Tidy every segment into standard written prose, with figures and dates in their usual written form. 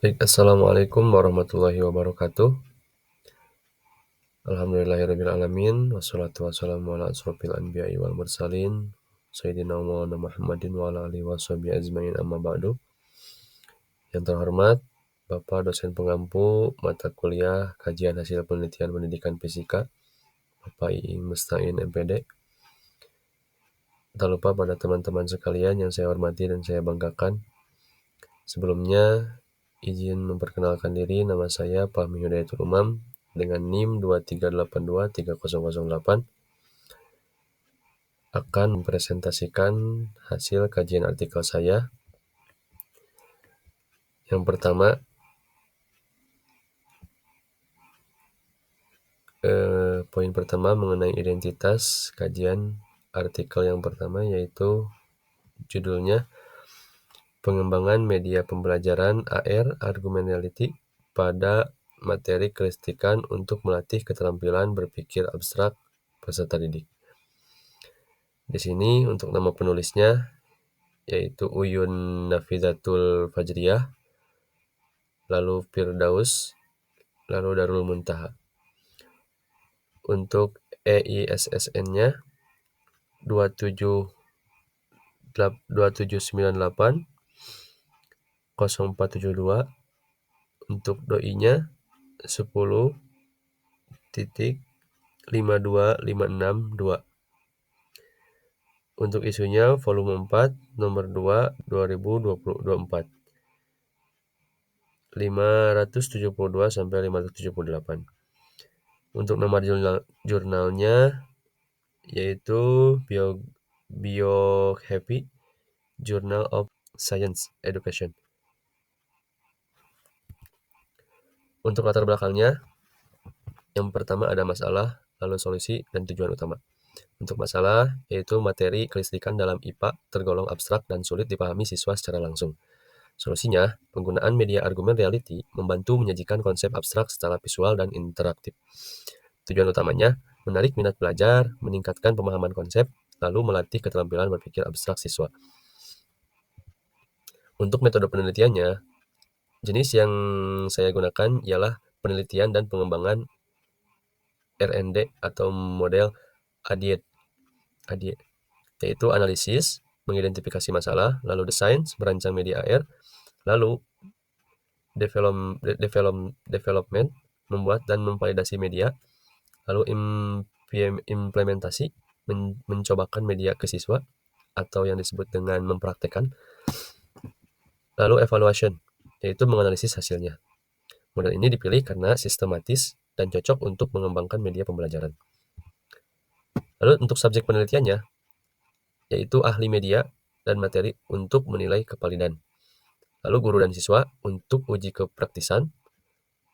Baik, assalamualaikum warahmatullahi wabarakatuh. Alhamdulillahirrabbilalamin. Wassalatu wassalamu ala asrofil anbiya'i wal mursalin. Sayyidina Maulana Muhammadin wa ala alihi washabihi ajmain amma ba'du. Yang terhormat Bapak dosen pengampu mata kuliah kajian hasil penelitian pendidikan fisika, Bapak Iing Mustain MPD. Tak lupa pada teman-teman sekalian yang saya hormati dan saya banggakan. Sebelumnya, izin memperkenalkan diri, nama saya Fahmi Hudayatul Umam dengan NIM 23823008 akan mempresentasikan hasil kajian artikel saya. Yang pertama, poin pertama mengenai identitas kajian artikel yang pertama, yaitu judulnya Pengembangan Media Pembelajaran AR Argumentality pada materi kelistrikan untuk melatih keterampilan berpikir abstrak peserta didik. Di sini untuk nama penulisnya yaitu Uyun Nafizatul Fajriyah, lalu Firdaus, lalu Darul Muntaha. Untuk EISSN-nya 2798 0472. Untuk doi-nya 10.52562. Untuk isunya volume 4 nomor 2 2024 572 sampai 578. Untuk nama jurnalnya yaitu Biohappy Journal of Science Education. Untuk latar belakangnya, yang pertama ada masalah, lalu solusi, dan tujuan utama. Untuk masalah, yaitu materi kelistrikan dalam IPA tergolong abstrak dan sulit dipahami siswa secara langsung. Solusinya, penggunaan media argumen reality membantu menyajikan konsep abstrak secara visual dan interaktif. Tujuan utamanya, menarik minat belajar, meningkatkan pemahaman konsep, lalu melatih keterampilan berpikir abstrak siswa. Untuk metode penelitiannya, jenis yang saya gunakan ialah penelitian dan pengembangan RND atau model ADIET, yaitu analisis, mengidentifikasi masalah, lalu desain, merancang media AR, lalu development, membuat dan memvalidasi media, lalu implementasi, mencobakan media ke siswa atau yang disebut dengan mempraktekkan, lalu evaluation, yaitu menganalisis hasilnya. Model ini dipilih karena sistematis dan cocok untuk mengembangkan media pembelajaran. Lalu untuk subjek penelitiannya, yaitu ahli media dan materi untuk menilai kevalidan. Lalu guru dan siswa untuk uji kepraktisan,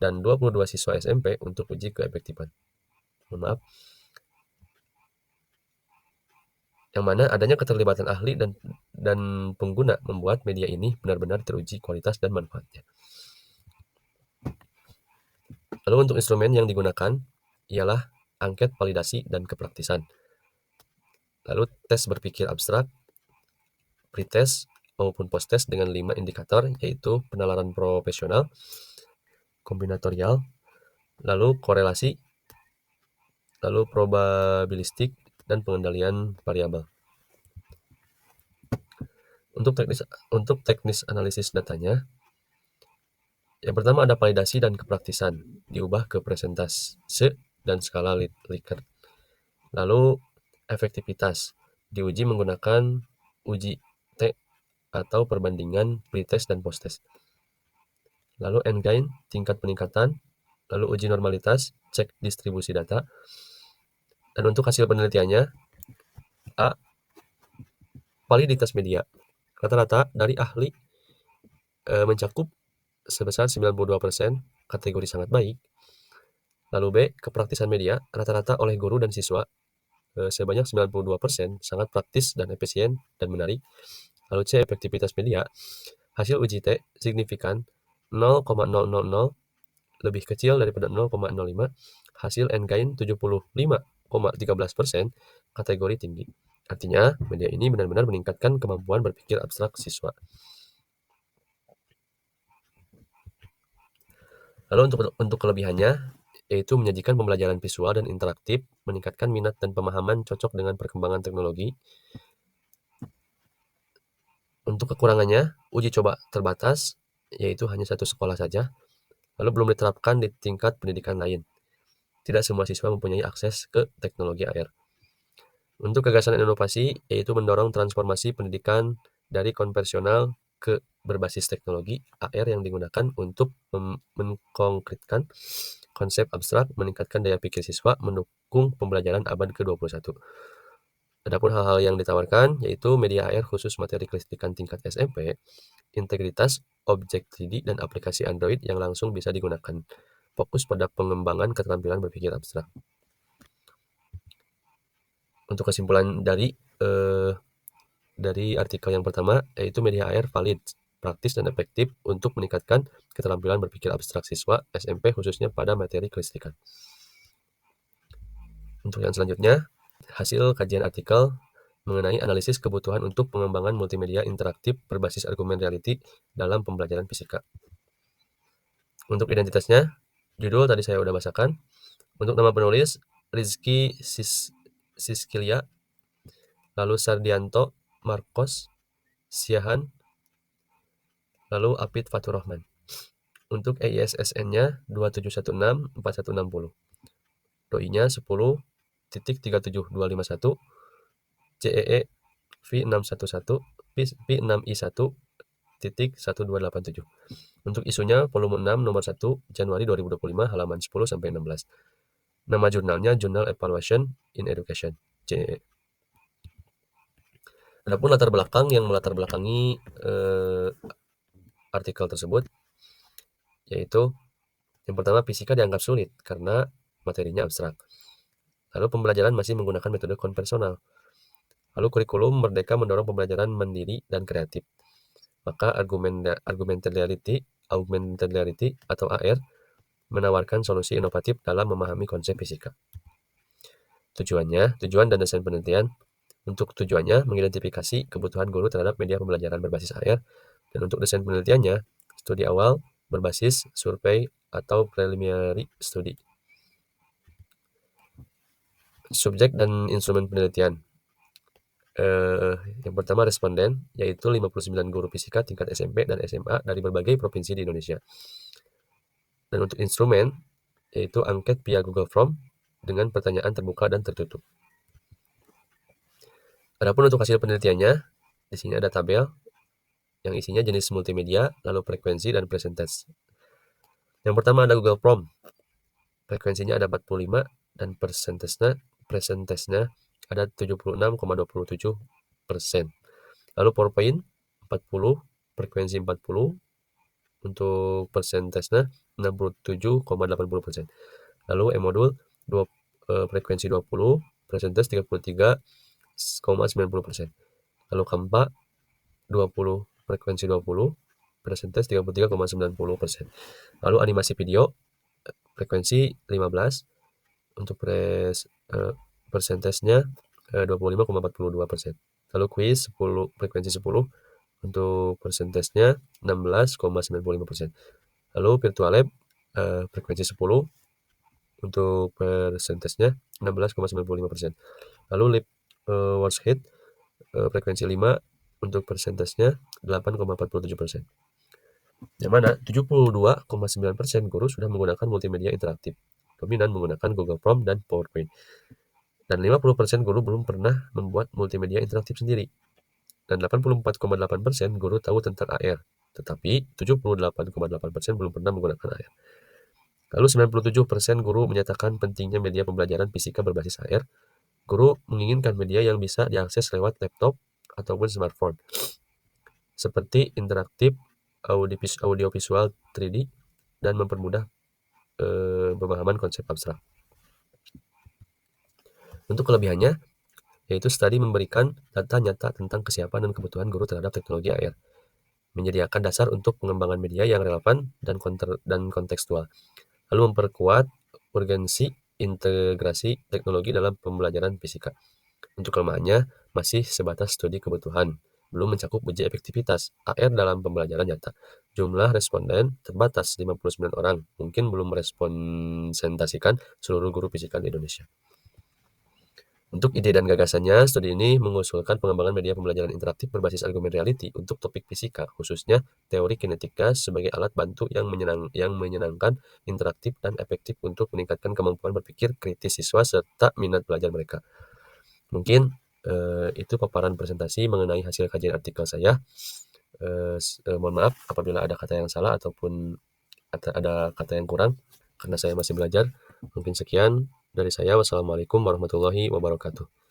dan 22 siswa SMP untuk uji keefektifan. Mohon maaf. Yang mana adanya keterlibatan ahli dan pengguna membuat media ini benar-benar teruji kualitas dan manfaatnya. Lalu untuk instrumen yang digunakan ialah angket validasi dan kepraktisan. Lalu tes berpikir abstrak, pretest maupun post-test dengan 5 indikator, yaitu penalaran profesional, kombinatorial, lalu korelasi, lalu probabilistik, dan pengendalian variabel. Untuk teknis analisis datanya, yang pertama ada validasi dan kepraktisan, diubah ke presentase dan skala Likert. Lalu efektivitas, diuji menggunakan uji T atau perbandingan pretest dan posttest. Lalu endgain, tingkat peningkatan, lalu uji normalitas, cek distribusi data. Dan untuk hasil penelitiannya, A. Validitas media. Rata-rata dari ahli mencakup sebesar 92%, kategori sangat baik. Lalu B. Kepraktisan media, rata-rata oleh guru dan siswa sebanyak 92%, sangat praktis dan efisien dan menarik. Lalu C. Efektivitas media, hasil uji T signifikan 0,000, lebih kecil daripada 0,05, hasil endgain 75,13%, kategori tinggi. Artinya, media ini benar-benar meningkatkan kemampuan berpikir abstrak siswa. Lalu untuk kelebihannya, yaitu menyajikan pembelajaran visual dan interaktif, meningkatkan minat dan pemahaman cocok dengan perkembangan teknologi. Untuk kekurangannya, uji coba terbatas, yaitu hanya satu sekolah saja, lalu belum diterapkan di tingkat pendidikan lain. Tidak semua siswa mempunyai akses ke teknologi AR. Untuk gagasan dan inovasi, yaitu mendorong transformasi pendidikan dari konvensional ke berbasis teknologi AR yang digunakan untuk mengkonkretkan konsep abstrak, meningkatkan daya pikir siswa, mendukung pembelajaran abad ke-21. Adapun hal-hal yang ditawarkan yaitu media AR khusus materi kelistrikan tingkat SMP, integritas, objek 3D, dan aplikasi Android yang langsung bisa digunakan. Fokus pada pengembangan keterampilan berpikir abstrak. Untuk kesimpulan dari artikel yang pertama, yaitu media AR valid, praktis, dan efektif untuk meningkatkan keterampilan berpikir abstrak siswa SMP khususnya pada materi kelistrikan. Untuk yang selanjutnya, hasil kajian artikel mengenai analisis kebutuhan untuk pengembangan multimedia interaktif berbasis argumen reality dalam pembelajaran fisika. Untuk identitasnya, judul tadi saya udah bacakan. Untuk nama penulis, Rizky Siskilia, lalu Sardianto Marcos Siahan, lalu Apit Fatur Rahman. Untuk EISSN-nya 2716460. Doi-nya 10.37251, CEE V611, P6I1 titik 1287. Untuk isunya volume 6 nomor 1 Januari 2025 halaman 10 sampai 16. Nama jurnalnya Journal Evaluation in Education, CEE. Adapun latar belakang yang melatar belakangi artikel tersebut, yaitu yang pertama, fisika dianggap sulit karena materinya abstrak. Lalu pembelajaran masih menggunakan metode konvensional. Lalu kurikulum merdeka mendorong pembelajaran mandiri dan kreatif. Maka augmented reality atau AR menawarkan solusi inovatif dalam memahami konsep fisika. Tujuan dan desain penelitian. Untuk tujuannya, mengidentifikasi kebutuhan guru terhadap media pembelajaran berbasis AR, dan untuk desain penelitiannya, studi awal berbasis survei atau preliminary study. Subjek dan instrumen penelitian. Yang pertama responden, yaitu 59 guru fisika tingkat SMP dan SMA dari berbagai provinsi di Indonesia. Dan untuk instrumen, yaitu angket via Google Form dengan pertanyaan terbuka dan tertutup. Adapun untuk hasil penelitiannya, di sini ada tabel yang isinya jenis multimedia, lalu frekuensi dan presentasi. Yang pertama ada Google Form. Frekuensinya ada 45 dan persentasenya ada 76,27%. Lalu PowerPoint 40, frekuensi 40, untuk persentasenya 67,80%. Lalu e-modul frekuensi 20, persentase 33,90%. Lalu Canva 20, frekuensi 20, persentase 33,90%. Lalu animasi video frekuensi 15, untuk persentasenya 25,42%. Lalu quiz 10, frekuensi 10, untuk persentasenya 16,95%. Lalu virtual lab frekuensi 10, untuk persentasenya 16,95%. Lalu lip worksheet frekuensi 5, untuk persentasenya 8,47%. Yang mana 72,9% guru sudah menggunakan multimedia interaktif, dominan menggunakan Google Form dan PowerPoint. Dan 50% guru belum pernah membuat multimedia interaktif sendiri. Dan 84,8% guru tahu tentang AR, tetapi 78,8% belum pernah menggunakan AR. Lalu 97% guru menyatakan pentingnya media pembelajaran fisika berbasis AR. Guru menginginkan media yang bisa diakses lewat laptop ataupun smartphone, seperti interaktif, audiovisual 3D, dan mempermudah pemahaman konsep abstrak. Untuk kelebihannya, yaitu studi memberikan data nyata tentang kesiapan dan kebutuhan guru terhadap teknologi AR, menyediakan dasar untuk pengembangan media yang relevan dan kontekstual, lalu memperkuat urgensi integrasi teknologi dalam pembelajaran fisika. Untuk kelemahannya, masih sebatas studi kebutuhan belum mencakup uji efektivitas AR dalam pembelajaran nyata. Jumlah responden terbatas 59 orang, mungkin belum merepresentasikan seluruh guru fisika di Indonesia. Untuk ide dan gagasannya, studi ini mengusulkan pengembangan media pembelajaran interaktif berbasis argumen reality untuk topik fisika, khususnya teori kinetika sebagai alat bantu yang menyenangkan, interaktif, dan efektif untuk meningkatkan kemampuan berpikir kritis siswa serta minat belajar mereka. Mungkin itu paparan presentasi mengenai hasil kajian artikel saya. Mohon maaf apabila ada kata yang salah ataupun ada kata yang kurang, karena saya masih belajar. Mungkin sekian dari saya. Wassalamualaikum warahmatullahi wabarakatuh.